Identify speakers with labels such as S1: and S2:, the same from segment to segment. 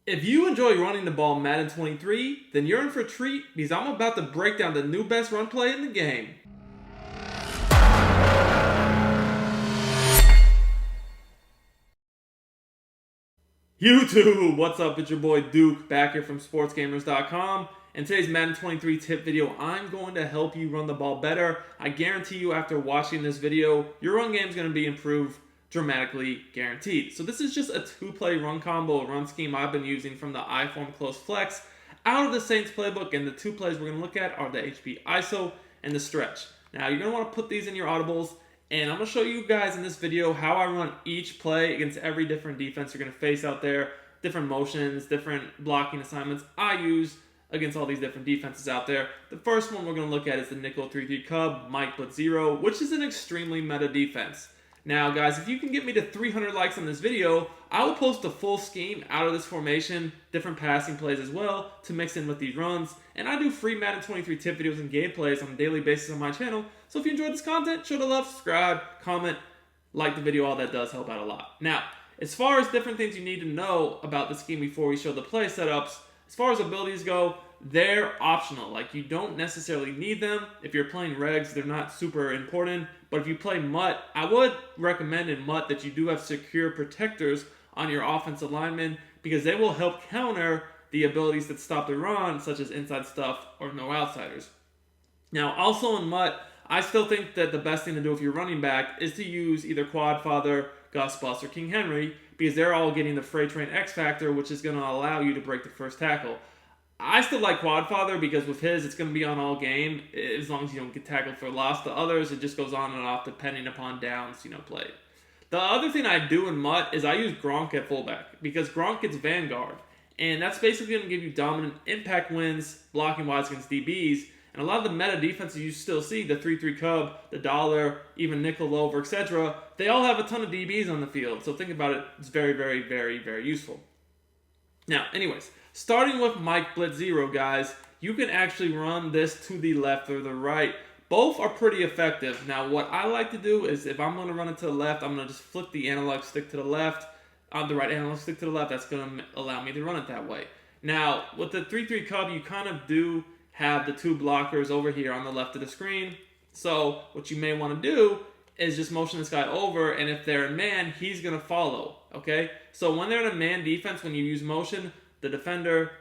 S1: If you enjoy running the ball in Madden 23, then you're in for a treat because I'm about to break down the new best run play in the game. YouTube, what's up? It's your boy Duke back here from sportsgamers.com. In today's Madden 23 tip video, I'm going to help you run the ball better. I guarantee you after watching this video, your run game is going to be improved dramatically, guaranteed. So this is just a two-play run combo, run scheme I've been using from the iForm Close Flex out of the Saints playbook, and the two plays we're going to look at are the HP ISO and the stretch. Now you're going to want to put these in your audibles, and I'm going to show you guys in this video how I run each play against every different defense you're going to face out there, different motions, different blocking assignments I use against all these different defenses out there. The first one we're going to look at is the nickel 3-3 Cub, Mike Blitz 0, which is an extremely meta defense. Now guys, if you can get me to 300 likes on this video, I will post a full scheme out of this formation, different passing plays as well, to mix in with these runs. And I do free Madden 23 tip videos and gameplays on a daily basis on my channel. So if you enjoyed this content, show the love, subscribe, comment, like the video, all that does help out a lot. Now, as far as different things you need to know about the scheme before we show the play setups, as far as abilities go, they're optional. Like, you don't necessarily need them. If you're playing regs, they're not super important. But if you play MUT, I would recommend in MUT that you do have secure protectors on your offensive linemen because they will help counter the abilities that stop the run, such as inside stuff or no outsiders. Now, also in MUT, I still think that the best thing to do if you're running back is to use either Quadfather, Gus Bus, or King Henry because they're all getting the Freight Train X Factor, which is going to allow you to break the first tackle. I still like Quadfather because with his, it's going to be on all game as long as you don't get tackled for loss. The others, it just goes on and off depending upon downs, played. The other thing I do in MUT is I use Gronk at fullback because Gronk gets Vanguard. And that's basically going to give you dominant impact wins blocking-wise against DBs. And a lot of the meta defenses you still see, the 3-3 Cub, the Dollar, even Nickel Over, etc., they all have a ton of DBs on the field. So think about it. It's very, very, very, very useful. Now, anyways, starting with Mike Blitz 0, guys, you can actually run this to the left or the right. Both are pretty effective. Now, what I like to do is if I'm going to run it to the left, I'm going to just flip the analog stick to the left. The right analog stick to the left. That's going to allow me to run it that way. Now, with the 3-3 Cub, you kind of do have the two blockers over here on the left of the screen. So what you may want to do is just motion this guy over, and if they're in man, he's going to follow, okay? So when they're in a man defense, when you use motion, the defender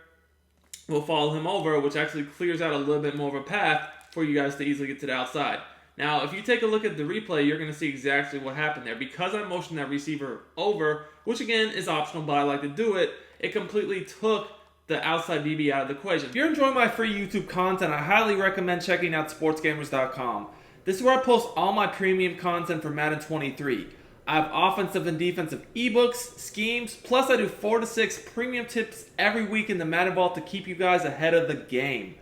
S1: will follow him over, which actually clears out a little bit more of a path for you guys to easily get to the outside. Now, if you take a look at the replay, you're going to see exactly what happened there. Because I motioned that receiver over, which again is optional, but I like to do it, it completely took the outside DB out of the equation. If you're enjoying my free YouTube content, I highly recommend checking out sportsgamers.com. This is where I post all my premium content for Madden 23. I have offensive and defensive ebooks, schemes, plus I do 4 to 6 premium tips every week in the Madden Vault to keep you guys ahead of the game.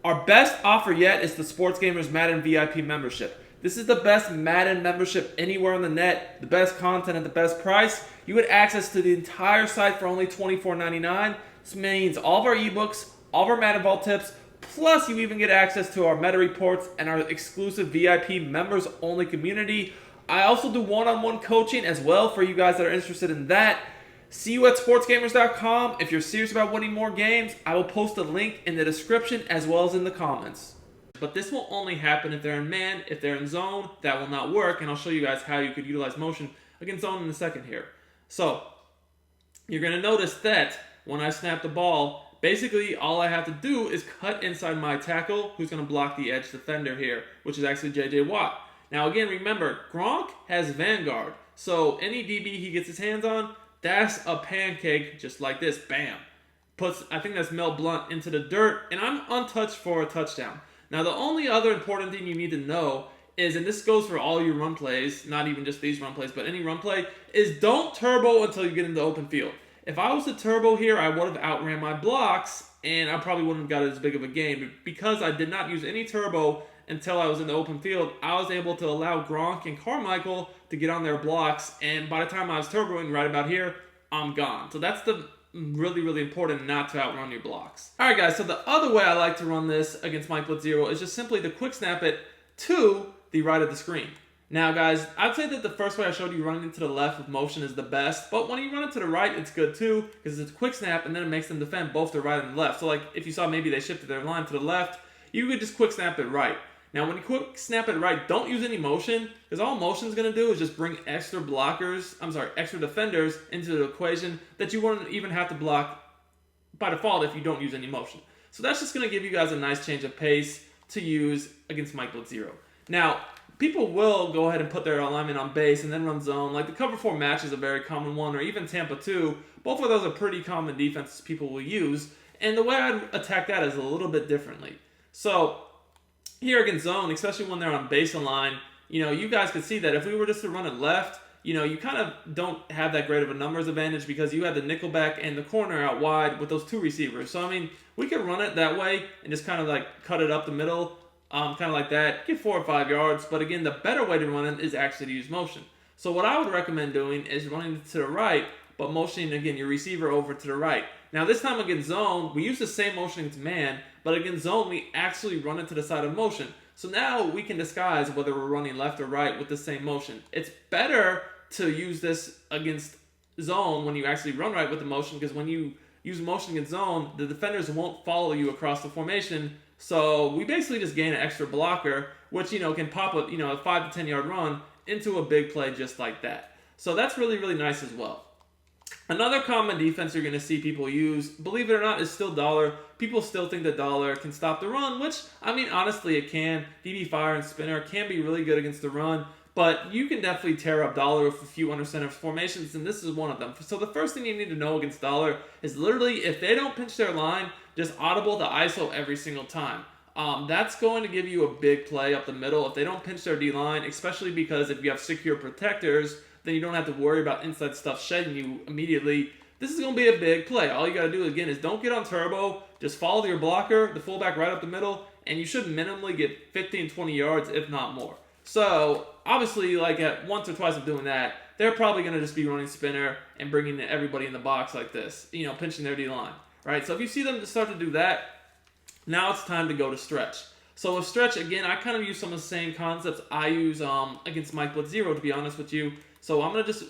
S1: Our best offer yet is the SportsGamers Madden VIP membership. This is the best Madden membership anywhere on the net, the best content at the best price. You get access to the entire site for only $24.99. This means all of our ebooks, all of our Madden Vault tips, plus you even get access to our meta reports and our exclusive VIP members only community. I also do one-on-one coaching as well for you guys that are interested in that. See you at sportsgamers.com. If you're serious about winning more games, I will post a link in the description as well as in the comments. But this will only happen if they're in man. If they're in zone, that will not work, and I'll show you guys how you could utilize motion against zone in a second here. So, you're going to notice that when I snap the ball, basically all I have to do is cut inside my tackle, who's going to block the edge defender here, which is actually J.J. Watt. Now again, remember, Gronk has Vanguard, so any DB he gets his hands on, that's a pancake just like this, bam. Puts, I think that's Mel Blount into the dirt, and I'm untouched for a touchdown. Now the only other important thing you need to know is, and this goes for all your run plays, not even just these run plays, but any run play, is don't turbo until you get into open field. If I was to turbo here, I would have outran my blocks, and I probably wouldn't have got as big of a game. But because I did not use any turbo until I was in the open field, I was able to allow Gronk and Carmichael to get on their blocks, and by the time I was turboing right about here, I'm gone. So that's the really, really important not to outrun your blocks. Alright guys, so the other way I like to run this against Mike Blitz 0 is just simply to quick snap it to the right of the screen. Now, guys, I'd say that the first way I showed you running to the left with motion is the best, but when you run it to the right, it's good too, because it's a quick snap, and then it makes them defend both the right and the left. So, like, if you saw maybe they shifted their line to the left, you could just quick snap it right. Now, when you quick snap it right, don't use any motion, because all motion's going to do is just bring extra defenders into the equation that you wouldn't even have to block by default if you don't use any motion. So that's just going to give you guys a nice change of pace to use against Mike Blitz 0. Now, people will go ahead and put their alignment on base and then run zone. Like the cover 4 match is a very common one, or even Tampa 2. Both of those are pretty common defenses people will use. And the way I'd attack that is a little bit differently. So here against zone, especially when they're on base and line, you guys could see that if we were just to run it left, you kind of don't have that great of a numbers advantage because you have the nickelback and the corner out wide with those 2 receivers. So, I mean, we could run it that way and just kind of like cut it up the middle, kind of like that, get 4 or 5 yards. But again, the better way to run it is actually to use motion. So what I would recommend doing is running to the right, but motioning, again, your receiver over to the right. Now, this time against zone, we use the same motion against man, but against zone, we actually run it to the side of motion. So now we can disguise whether we're running left or right with the same motion. It's better to use this against zone when you actually run right with the motion, because when you use motion against zone, the defenders won't follow you across the formation. So we basically just gain an extra blocker, which, can pop a 5 to 10 yard run into a big play just like that. So that's really, really nice as well. Another common defense you're going to see people use, believe it or not, is still dollar. People still think that dollar can stop the run, which, I mean, honestly, it can. DB fire and spinner can be really good against the run, but you can definitely tear up dollar with a few under center formations, and this is one of them. So the first thing you need to know against dollar is literally, if they don't pinch their line, just audible the ISO every single time. That's going to give you a big play up the middle if they don't pinch their D-line, especially because if you have secure protectors, then you don't have to worry about inside stuff shedding you immediately. This is going to be a big play. All you got to do, again, is don't get on turbo. Just follow your blocker, the fullback right up the middle, and you should minimally get 15, 20 yards, if not more. So, obviously, like at once or twice of doing that, they're probably going to just be running spinner and bringing everybody in the box like this, pinching their D-line, right? So if you see them start to do that, now it's time to go to stretch. So with stretch, again, I kind of use some of the same concepts I use against Mike Blitz 0, to be honest with you. So I'm going to just,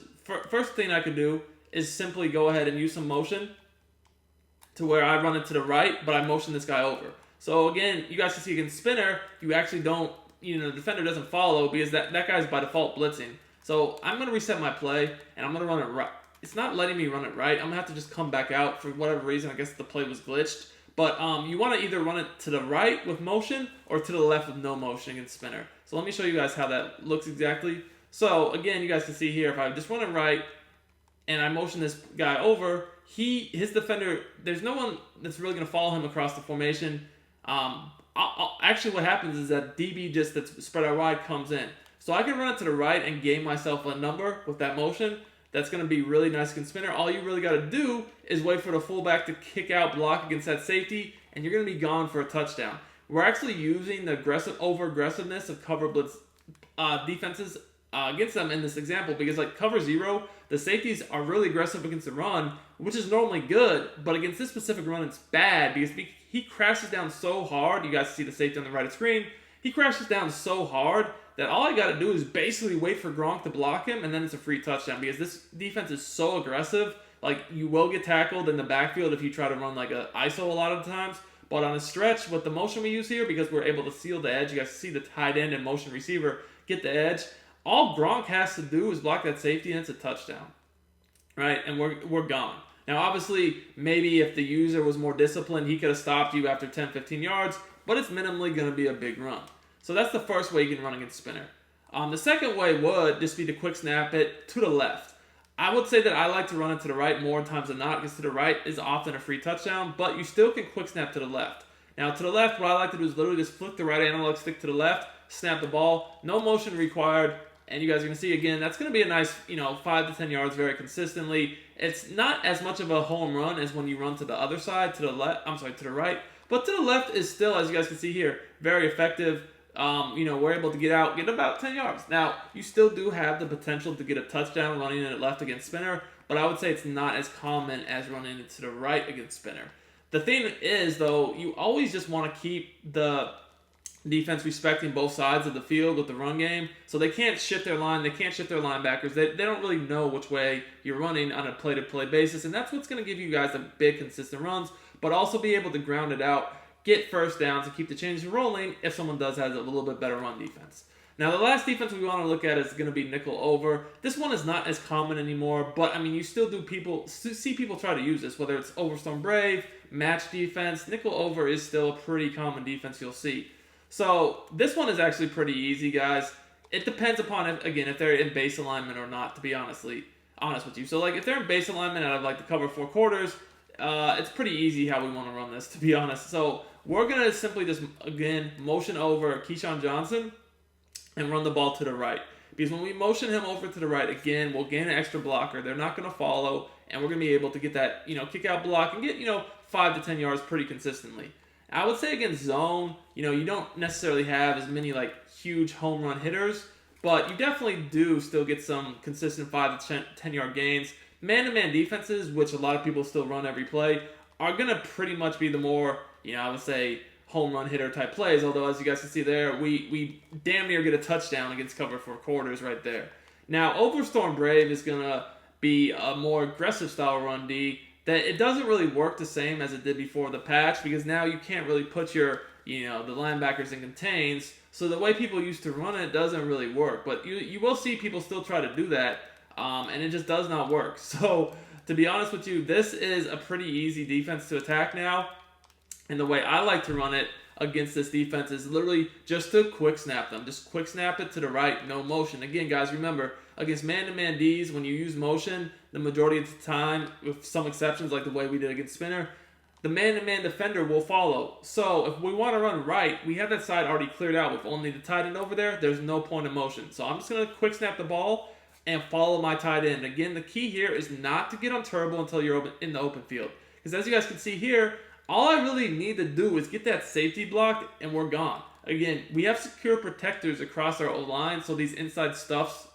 S1: first thing I could do is simply go ahead and use some motion to where I run it to the right, but I motion this guy over. So again, you guys can see against spinner, you actually don't, the defender doesn't follow because that guy's by default blitzing. So I'm going to reset my play, and I'm going to run it right. It's not letting me run it right. I'm going to have to just come back out for whatever reason. I guess the play was glitched. But you want to either run it to the right with motion or to the left with no motion against spinner. So let me show you guys how that looks exactly. So again, you guys can see here, if I just run it right and I motion this guy over, his defender, there's no one that's really going to follow him across the formation. Actually, what happens is that DB that's spread out wide comes in. So I can run it to the right and gain myself a number with that motion. That's going to be really nice against spinner. All you really got to do is wait for the fullback to kick out, block against that safety, and you're going to be gone for a touchdown. We're actually using the over-aggressiveness of cover blitz defenses against them in this example because, like, cover 0, the safeties are really aggressive against the run, which is normally good, but against this specific run, it's bad because he crashes down so hard. You guys see the safety on the right of screen. He crashes down so hard that all I got to do is basically wait for Gronk to block him, and then it's a free touchdown because this defense is so aggressive. Like, you will get tackled in the backfield if you try to run like a ISO a lot of the times. But on a stretch, with the motion we use here, because we're able to seal the edge, you guys see the tight end and motion receiver get the edge. All Gronk has to do is block that safety, and it's a touchdown, right? And we're gone. Now, obviously, maybe if the user was more disciplined, he could have stopped you after 10, 15 yards, but it's minimally going to be a big run. So that's the first way you can run against spinner. The second way would just be to quick snap it to the left. I would say that I like to run it to the right more times than not because to the right is often a free touchdown, but you still can quick snap to the left. Now to the left, what I like to do is literally just flick the right analog stick to the left, snap the ball, no motion required, and you guys are going to see again, that's going to be a nice, 5 to 10 yards very consistently. It's not as much of a home run as when you run to the other side, to the right, but to the left is still, as you guys can see here, very effective. We're able to get about 10 yards. Now, you still do have the potential to get a touchdown running it left against spinner, but I would say it's not as common as running it to the right against spinner. The thing is, though, you always just want to keep the defense respecting both sides of the field with the run game. So they can't shift their line. They can't shift their linebackers. They don't really know which way you're running on a play-to-play basis. And that's what's going to give you guys the big, consistent runs, but also be able to ground it out, get first downs, and keep the chains rolling if someone does have a little bit better run defense. Now, the last defense we want to look at is going to be nickel over. This one is not as common anymore, but, I mean, you still see people try to use this, whether it's Overstorm Brave, match defense. Nickel over is still a pretty common defense you'll see. So this one is actually pretty easy, guys. It depends upon, if they're in base alignment or not, to be honest with you. So, like, if they're in base alignment out of, like, the cover 4 quarters, it's pretty easy how we want to run this, to be honest. So we're going to simply just, again, motion over Keyshawn Johnson and run the ball to the right. Because when we motion him over to the right, again, we'll gain an extra blocker. They're not going to follow, and we're going to be able to get that, kick out block and get, 5 to 10 yards pretty consistently. I would say against zone, you don't necessarily have as many, like, huge home run hitters, but you definitely do still get some consistent 5 to 10 yard gains. Man-to-man defenses, which a lot of people still run every play, are going to pretty much be the more, I would say, home run hitter type plays. Although, as you guys can see there, we damn near get a touchdown against cover 4 quarters right there. Now, Overstorm Brave is going to be a more aggressive style run D that it doesn't really work the same as it did before the patch, because now you can't really put your, the linebackers in contains. So the way people used to run it doesn't really work. But you will see people still try to do that, and it just does not work. So, to be honest with you, this is a pretty easy defense to attack now. And the way I like to run it against this defense is literally just to quick snap them. Just quick snap it to the right, no motion. Again, guys, remember, against man-to-man Ds, when you use motion, the majority of the time, with some exceptions like the way we did against Spinner, the man-to-man defender will follow. So if we want to run right, we have that side already cleared out with only the tight end over there. There's no point of motion. So I'm just going to quick snap the ball and follow my tight end. Again, the key here is not to get on turbo until you're in the open field. Because as you guys can see here, all I really need to do is get that safety blocked and we're gone. Again, we have secure protectors across our O-line, so these inside stuffs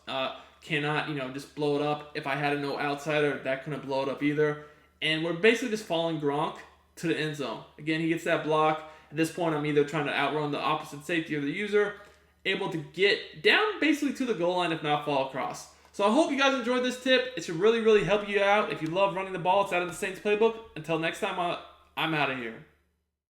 S1: cannot, just blow it up. If I had a no outsider, that couldn't blow it up either. And we're basically just following Gronk to the end zone. Again, he gets that block. At this point, I'm either trying to outrun the opposite safety or the user, able to get down basically to the goal line, if not fall across. So I hope you guys enjoyed this tip. It should really, really help you out. If you love running the ball, it's out of the Saints playbook. Until next time, I'm out of here.